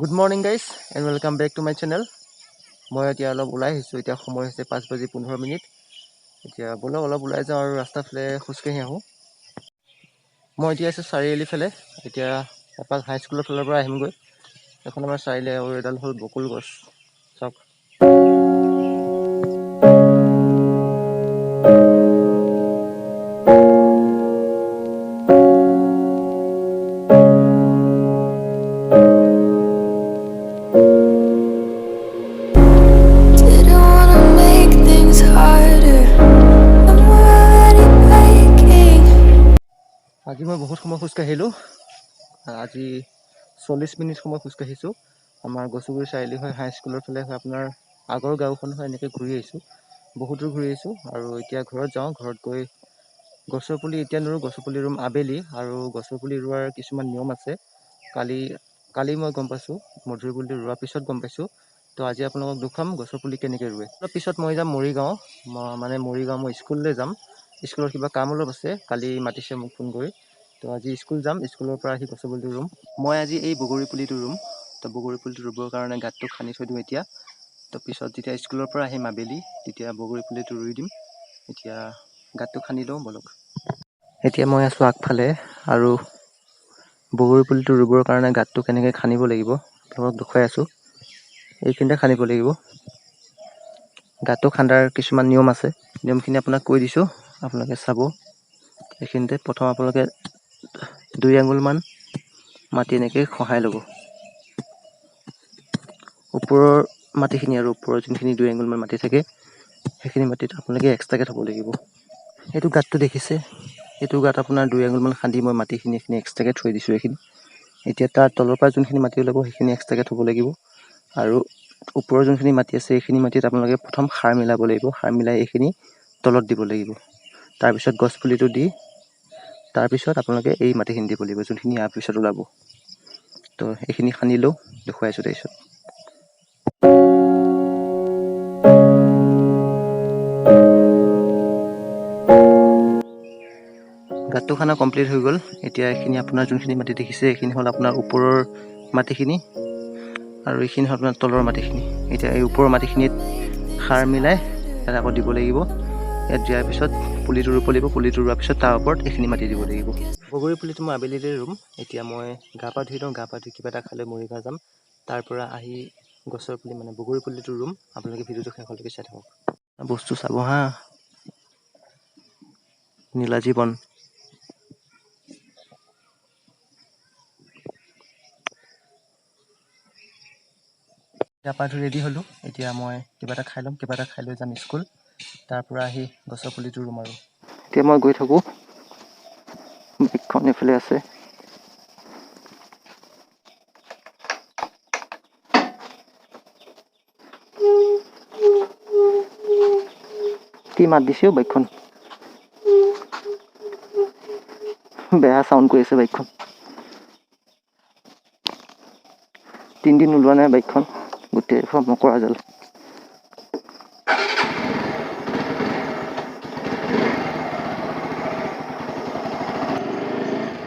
Good morning guys and welcome back to my channel. মই এতিয়া অলপ ওলাই আহিছো এতিয়া সময় হৈছে 5:15 এতিয়া বলক অলপ ওলাই যাওঁ আৰু ৰাস্তা ফালে খুচকাঢ়ি আহো মই এতিয়া আছো চাৰিআলি ফালে এতিয়া এপাক হাই স্কুলৰ ফালৰ পৰা আহিমগৈ এখন আমাৰ চাৰিআলি আৰু এডাল হ'ল বকুল গছ চাওক আজি মই বহুত সময় খুচকাঢ়িলোঁ আজি 40 মিনিট সময় খুচকাঢ়িছোঁ আমাৰ গছগুৰি চাৰিআলি হৈ হাই স্কুলৰ ফালে হৈ আপোনাৰ আগৰ গাঁওখন হৈ এনেকৈ ঘূৰি আহিছোঁ বহুত দূৰ ঘূৰি আহিছোঁ আৰু এতিয়া ঘৰত যাওঁ ঘৰত গৈ গছৰ পুলি এতিয়া নোৰোঁ গছৰ পুলি ৰুম আবেলি আৰু গছৰ পুলি ৰোৱাৰ কিছুমান নিয়ম আছে কালি মই গম পাইছোঁ মধুৰি পুলি ৰোৱাৰ পিছত গম পাইছোঁ তো আজি আপোনালোকক দেখুৱাম গছৰ পুলি কেনেকৈ ৰুৱে অলপ পিছত মই যাম মৰিগাঁও মৰিগাঁও মই স্কুললৈ যাম স্কুলৰ কিবা কাম অলপ আছে কালি মাতিছে মোক ফোন কৰি তো আজি স্কুল যাম স্কুলৰ পৰা আহি গছৰ পুলিটো ৰুম মই আজি এই বগৰী পুলিটো ৰুম তো বগৰী পুলিটো ৰুবৰ কাৰণে গাঁতটো খান্দি থৈ দিম এতিয়া তো পিছত যেতিয়া স্কুলৰ পৰা আহিম আবেলি তেতিয়া বগৰী পুলিটো ৰুই দিম এতিয়া গাঁতটো খান্দি লওঁ বলক এতিয়া মই আছোঁ আগফালে আৰু বগৰী পুলিটো ৰুবৰ কাৰণে গাঁতটো কেনেকৈ খান্দিব লাগিব আপোনালোকক দেখুৱাই আছোঁ এইখিনিতে খান্দিব লাগিব গাঁতটো খান্দাৰ কিছুমান নিয়ম আছে নিয়মখিনি আপোনাক কৈ দিছোঁ আপোনালোকে চাব এইখিনিতে প্ৰথম আপোনালোকে 2 আঙুলমান মাটি এনেকৈ খহাই ল'ব ওপৰৰ মাটিখিনি আৰু ওপৰৰ যোনখিনি 2 আঙুলমান মাটি থাকে সেইখিনি মাটিত আপোনালোকে এক্সট্ৰাকৈ থ'ব লাগিব এইটো গাঁতটো দেখিছে এইটো গাঁত আপোনাৰ 2 আঙুলমান খান্দি মই মাটিখিনি এইখিনি এক্সট্ৰাকৈ থৈ দিছোঁ এইখিনি এতিয়া তাৰ তলৰ পৰা যোনখিনি মাটি ওলাব সেইখিনি এক্সট্ৰাকৈ থ'ব লাগিব আৰু ওপৰৰ যোনখিনি মাটি আছে এইখিনি মাটিত আপোনালোকে প্ৰথম সাৰ মিলাব লাগিব সাৰ মিলাই এইখিনি তলত দিব লাগিব তাৰপিছত গছ পুলিটো দি তাৰপিছত আপোনালোকে এই মাটিখিনি দিব লাগিব যোনখিনি ইয়াৰ পিছত ওলাব তো এইখিনি খান্দিলেও দেখুৱাইছোঁ তাৰপিছত গাঁতটো খানা কমপ্লিট হৈ গ'ল এতিয়া এইখিনি আপোনাৰ যোনখিনি মাটি দেখিছে এইখিনি হ'ল আপোনাৰ ওপৰৰ মাটিখিনি আৰু এইখিনি হ'ল আপোনাৰ তলৰ মাটিখিনি এতিয়া এই ওপৰৰ মাটিখিনিত সাৰ মিলাই তাত আকৌ দিব লাগিব ইয়াত দিয়াৰ পিছত পুলিটো ৰুব লাগিব পুলিটো ৰোৱাৰ পিছত তাৰ ওপৰত এইখিনি মাটি দিব লাগিব বগৰী পুলিটো মই আবেলিতে ৰুম এতিয়া মই গা পা ধুই লওঁ গা পা ধুই কিবা এটা খালে মৰিগাঁও যাম তাৰ পৰা আহি গছৰ পুলি বগৰী পুলিটো ৰুম আপোনালোকে ভিডিঅ'টো শেষলৈকে চাই থাকক বস্তু চাব হা নীলাজী বন গা পা ধুই ৰেডি হ'লোঁ এতিয়া মই কিবা এটা খাই ল'ম কিবা এটা খাই লৈ যাম স্কুল তাৰ পৰা আহি গছৰ পুলিটো ৰুম আৰু এতিয়া মই গৈ থাকোঁ বাইকখন এইফালে আছে কি মাত দিছে বাইকখন বেয়া চাউণ্ড কৰি আছে বাইকখন 3 দিন ওলোৱা নাই বাইকখন গোটেই মকৰা জাল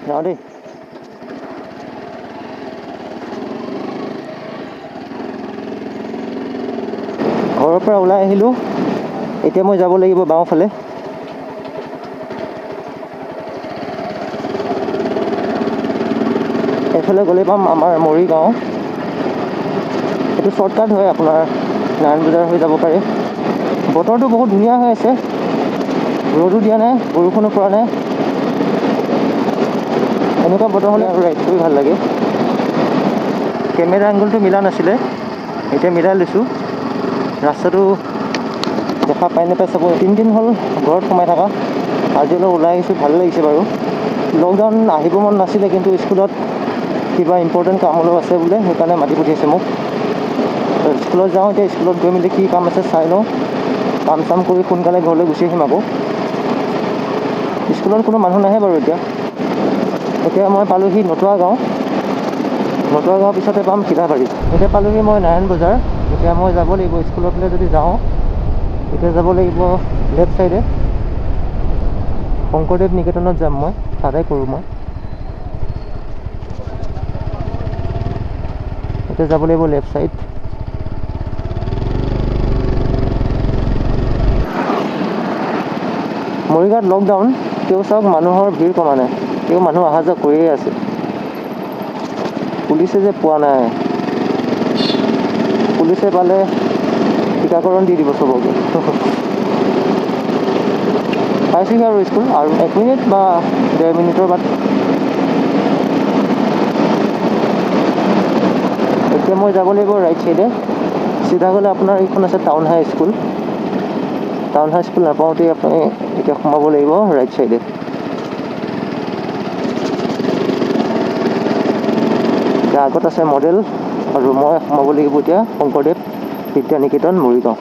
যাওঁ দেই ঘৰৰ পৰা ওলাই আহিলোঁ এতিয়া মই যাব লাগিব বাওঁফালে এইফালে গ'লে পাম আমাৰ মৰিগাঁও এইটো শ্বৰ্টকাট হয় আপোনাৰ নাৰায়ণ বজাৰ হৈ যাব পাৰে বতৰটো বহুত ধুনীয়া হৈ আছে ৰ'দো দিয়া নাই বৰষুণো পৰা নাই এনেকুৱা বতৰ হ'লে আৰু ৰাইড কৰি ভাল লাগে কেমেৰা এংগলটো মিলা নাছিলে এতিয়া মিলাই লৈছোঁ ৰাস্তাটো দেখা পাই নাপাই চাব 3 দিন হ'ল ঘৰত সোমাই থকা আজি অলপ ওলাই আহিছোঁ ভাল লাগিছে বাৰু লকডাউন আহিব মন নাছিলে কিন্তু স্কুলত কিবা ইম্পৰ্টেণ্ট কাম অলপ আছে বোলে সেইকাৰণে মাতি পঠিয়াইছে মোক স্কুলত যাওঁ এতিয়া স্কুলত গৈ মেলি কি কাম আছে চাই লওঁ কাম চাম কৰি সোনকালে ঘৰলৈ গুচি আহিম আকৌ স্কুলত কোনো মানুহ নাহে বাৰু এতিয়া মই পালোঁহি নতুৱা গাঁও পিছতে পাম সিধাবাৰী এতিয়া পালোঁহি মই নাৰায়ণ বজাৰ এতিয়া মই যাব লাগিব স্কুলৰ ফালে যদি যাওঁ এতিয়া যাব লাগিব লেফ্ট চাইডে শংকৰদেৱ নিকেতনত যাম মই তাতে কৰোঁ মই এতিয়া যাব লাগিব লেফ্ট ছাইড। মৰিগাঁৱত লকডাউন, তেওঁ চাওক মানুহৰ ভিৰ কমা নাই, তেওঁ মানুহ অহা যোৱা কৰিয়ে আছে। পুলিচে যে পোৱা নাই, পুলিচে পালে টীকাকৰণ দি দিব চবকে। পাইছেগৈ আৰু স্কুল আৰু 1 মিনিট বা 1.5 মিনিটৰ বাদ। এতিয়া মই যাব লাগিব ৰাইট চাইডে, চিধা গ'লে আপোনাৰ এইখন আছে টাউন হাই স্কুল। টাউন হাই স্কুল নাপাওঁতেই আপুনি এতিয়া সোমাব লাগিব ৰাইট চাইডে। এতিয়া আগত আছে মডেল আৰু মই সোমাব লাগিব এতিয়া শংকৰদেৱ বিদ্যা নিকেতন মৰিগাঁও।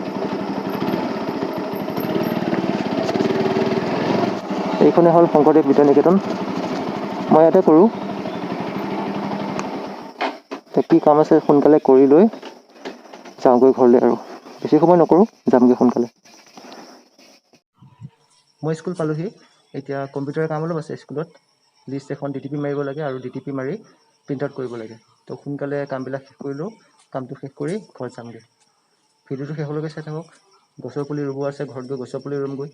এইখনে হ'ল শংকৰদেৱ বিদ্যা নিকেতন, মই ইয়াতে কৰোঁ। কি কাম আছে সোনকালে কৰি লৈ যাওঁগৈ ঘৰলৈ, আৰু বেছি সময় নকৰোঁ, যামগৈ সোনকালে। মই স্কুল পালোহি। এতিয়া কম্পিউটাৰৰ কাম অলপ আছে স্কুলত, লিষ্ট এখন DTP মাৰিব লাগে আৰু DTP মাৰি প্ৰিণ্ট আউট কৰিব লাগে। তো সোনকালে কামবিলাক শেষ কৰি লওঁ, কামটো শেষ কৰি ঘৰত যামগৈ। ভিডিঅ'টো শেষলৈকে চাই থাকক। গছৰ পুলি ৰুব আছে, ঘৰত গৈ গছৰ পুলি ৰুমগৈ।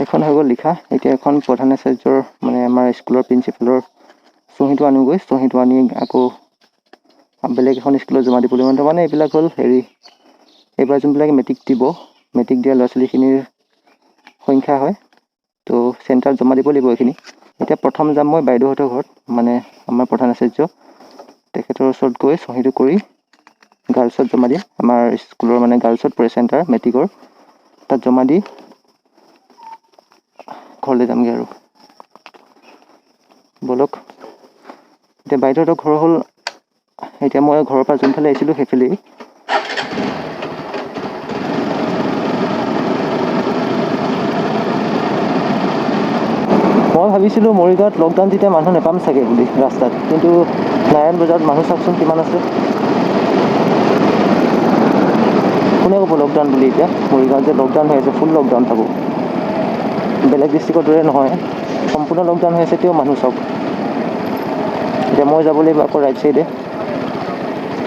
এখন হৈ গ'ল লিখা। এতিয়া এখন প্ৰধান আচাৰ্যৰ মানে আমাৰ স্কুলৰ প্ৰিন্সিপালৰ চহীটো আনোগৈ। চহীটো আনি আকৌ বেলেগ এখন স্কুলত জমা দিবলৈ মানে এইবিলাক হ'ল হেৰি, এইবাৰ যোনবিলাকে মেট্ৰিক দিব, মেট্ৰিক দিয়া ল'ৰা ছোৱালীখিনিৰ সংখ্যা হয়, তো চেণ্টাৰত জমা দিব লাগিব এইখিনি। এতিয়া প্ৰথম যাম মই বাইদেউহঁতৰ ঘৰত, মানে আমাৰ প্ৰধান আচাৰ্য তেখেতৰ ওচৰত গৈ চহীটো কৰি গাৰ্লছত জমা দিম। আমাৰ স্কুলৰ মানে গাৰ্লছত পৰে চেণ্টাৰ মেট্ৰিকৰ, তাত জমা দি ঘৰলৈ যামগৈ আৰু। বলক, এতিয়া বাইদেউহঁতৰ ঘৰ হ'ল, এতিয়া মই ঘৰৰ পৰা যোনফালে আহিছিলোঁ সেইফালেই। মই ভাবিছিলোঁ মৰিগাঁৱত লকডাউন যেতিয়া মানুহ নাপাম চাগে বুলি ৰাস্তাত, কিন্তু নাৰায়ণ বজাৰত মানুহ চাওকচোন কিমান আছে। কোনে ক'ব লকডাউন বুলি? এতিয়া মৰিগাঁৱত যে লকডাউন হৈ আছে, ফুল লকডাউন থাকোঁ, বেলেগ ডিষ্ট্ৰিক্টৰ দৰে নহয়, সম্পূৰ্ণ লকডাউন হৈ আছে, তেওঁ মানুহ চাওক। এতিয়া মই যাব লাগিব আকৌ ৰাইট চাইডে,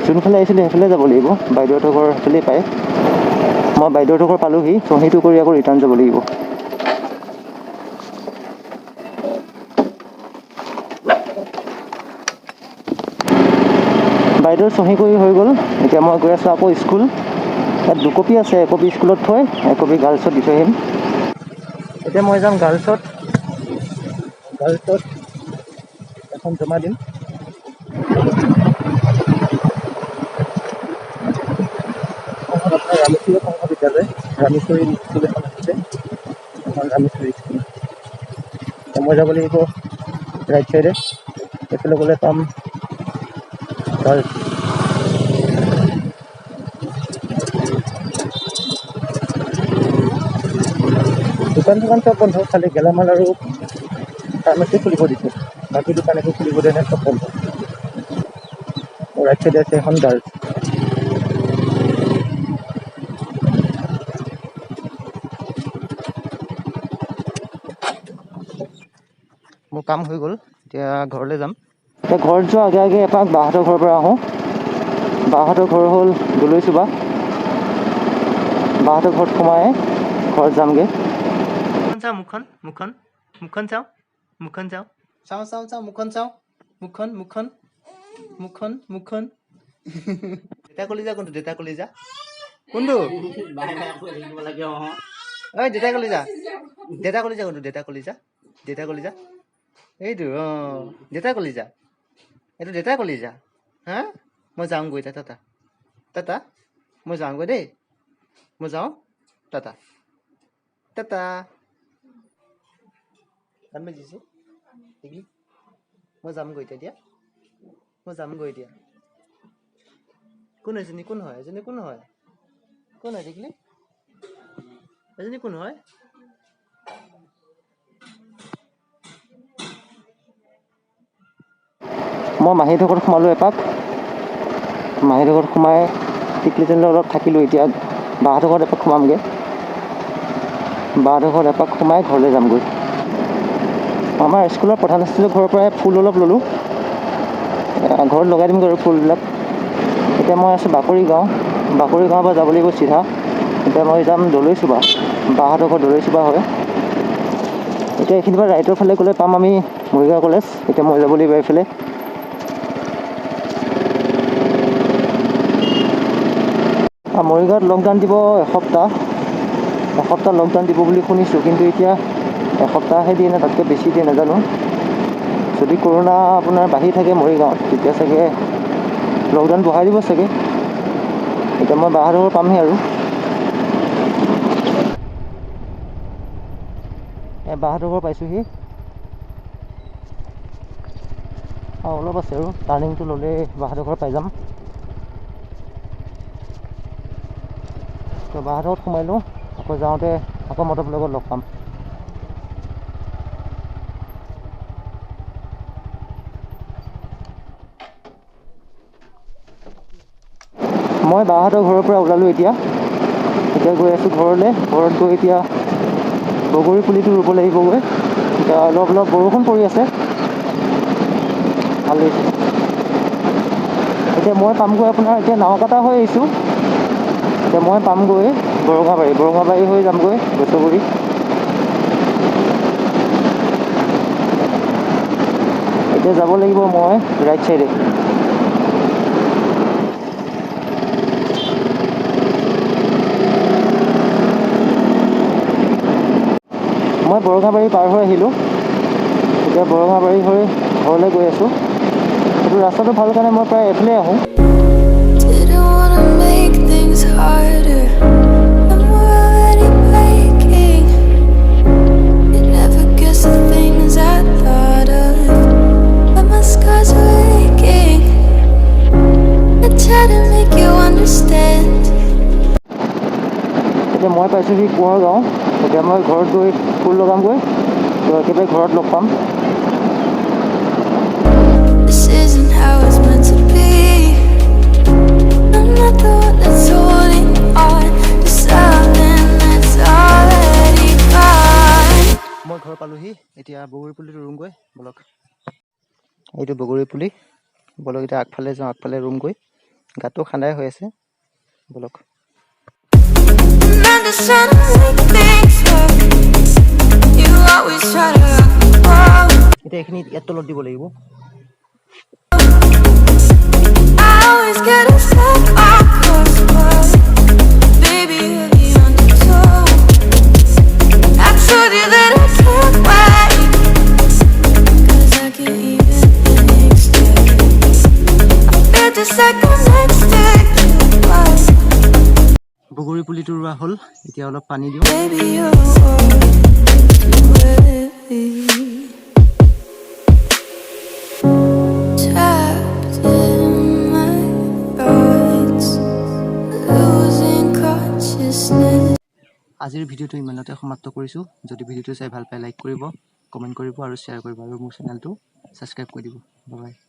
যোনফালে আহিছিলোঁ সেইফালে যাব লাগিব। বাইদেউহঁতৰ ঘৰ সেইফালেই পায়। মই বাইদেউহঁতৰ ঘৰ পালোহি, চহীটো কৰি আকৌ ৰিটাৰ্ণ যাব লাগিব। বাইদেউৰ চহী কৰি হৈ গ'ল। এতিয়া মই গৈ আছোঁ আকৌ স্কুল। ইয়াত 2 কপি আছে, একপি স্কুলত থৈ, একপি গাৰ্লছত দি থৈ আহিম। এতিয়া মই যাম গাৰ্লছত এখন জমা দিম। আপোনাৰ ৰামেশ্বৰী সংঘ বিদ্যালয়, ৰামেশ্বৰী স্কুল এখন আছে, এখন ৰামেশ্বৰী স্কুল। মই যাব লাগিব ৰাইট চাইডে, এইফালে গ'লে পাম গাৰ্লছ। দোকান চব বন্ধ, খালি গেলামাল আৰু ফাৰ্মাচী খুলিব দিছে, বাকী দোকান একো খুলিব দিয়া নাই, চব বন্ধ। ৰাইট চাইডে আছে এখন গাৰ্লছ। মোৰ কাম হৈ গ'ল, এতিয়া ঘৰলৈ যাম। এতিয়া ঘৰত যোৱা আগে আগে এপাক বাহঁতৰ ঘৰৰ পৰা আহোঁ। বাহঁতৰ ঘৰ হ'ল দলৈচুবা। বাহঁতৰ ঘৰত সোমাই ঘৰত যামগৈ। চাওঁ মুখখন, মুখখন চাওঁ, মুখখন চাওঁ, মুখখন দেতা কলিজা কোনটো? দেতা কলিজা কোনটো? ঐ দেতা কলিজা, দেতা কলিজা কোনটো? দেতা কলিজা এইটো, দেতা কলিজা, এইটো দেতা কলিজা। হা, মই যাওঁগৈ এতিয়া, টাটা, মই যাওঁগৈ দেই, মই যাওঁ, টাটা। কাণ বাজিছে, মই যামগৈ এতিয়া, কোন এজনী? কোন হয় এজনী? কোন হয় টিকলি? এজনী কোন হয়? মই মাহীহঁতৰ ঘৰত সোমালোঁ এপাক। মাহীৰ ঘৰত সোমাই টিকলি তেনেহ'লে অলপ থাকিলোঁ। এতিয়া বাহঁতৰ ঘৰত এপাক সোমামগৈ। বাহঁতৰ ঘৰত এপাক সোমাই ঘৰলৈ যামগৈ। আমাৰ স্কুলৰ প্ৰধান আচাৰ্যৰ ঘৰৰ পৰাই ফুল অলপ ল'লোঁ, ঘৰত লগাই দিমগৈ আৰু ফুলবিলাক। এতিয়া মই আছোঁ বাকৰি গাঁও পৰা যাব লাগিব চিধা। এতিয়া মই যাম দলৈচুবা, বাহঁতৰ ঘৰ দলৈচুবা হয়। এতিয়া এইখিনিৰ পৰা ৰাইটৰ ফালে গ'লে পাম আমি মৰিগাঁও কলেজ। এতিয়া মই যাব লাগিব এইফালে। মৰিগাঁৱত লকডাউন দিব এসপ্তাহ লকডাউন দিব বুলি শুনিছোঁ, কিন্তু এতিয়া এসপ্তাহহে দিয়ে নে তাতকৈ বেছি দিয়ে নাজানো। যদি কৰোণা আপোনাৰ বাঢ়ি থাকে মৰিগাঁৱত, তেতিয়া চাগে লকডাউন বঢ়াই দিব চাগে। এতিয়া মই বাহঁতৰ ঘৰ পামহি আৰু বাহঁতৰ ঘৰ পাইছোঁহি। অলপ আছে আৰু টাৰ্ণিংটো ল'লে বাহঁতৰ ঘৰ পাই যাম। তো বাহঁতৰ ঘৰত সোমাই লওঁ, আকৌ যাওঁতে আকৌ মটৰৰ লগত লগ পাম। মই বাহঁতৰ ঘৰৰ পৰা ওলালোঁ। এতিয়া গৈ আছোঁ ঘৰলৈ। ঘৰত গৈ এতিয়া বগৰী পুলিটো ৰুব লাগিবগৈ। এতিয়া অলপ বৰষুণ পৰি আছে, ভাল হৈছে। এতিয়া মই পামগৈ আপোনাৰ, এতিয়া নাওকটা হৈ আহিছোঁ। এতিয়া মই পামগৈ বৰঙাবাৰী হৈ যামগৈ গছগুৰি। এতিয়া যাব লাগিব মই ৰাইট চাইডে। মই বৰঙাবাৰী পাৰ হৈ আহিলোঁ। এতিয়া বৰঙাবাৰী হৈ ঘৰলৈ গৈ আছোঁ। সেইটো ৰাস্তাটো ভাল কাৰণে মই প্ৰায় এইফালে আহোঁ। এতিয়া মই পাইছোঁহি কোঁৱৰ গাঁও। এতিয়া মই ঘৰত গৈ ফুল লগামগৈ, তো একেবাৰে ঘৰত লগ পাম। মই ঘৰ পালোহি। এতিয়া বগৰী পুলিটো ৰুমগৈ বলক। এইটো বগৰী পুলি, বলক এতিয়া আগফালে যাওঁ, আগফালে ৰুমগৈ। গাঁতটো খান্দাই হৈ আছে, বলক। এতিয়া এইখিনি ইয়াত তলত দিব লাগিব। বগৰী পুলিটো ৰোৱা হ'ল, এতিয়া অলপ পানী দিওঁ। আজিৰ ভিডিঅ'টো ইমানতে সমাপ্ত কৰিছোঁ। যদি ভিডিঅ'টো চাই ভাল পায় লাইক কৰিব, কমেণ্ট কৰিব আৰু শ্বেয়াৰ কৰিব, আৰু মোৰ চেনেলটো ছাবস্ক্ৰাইব কৰি দিব। Bye bye.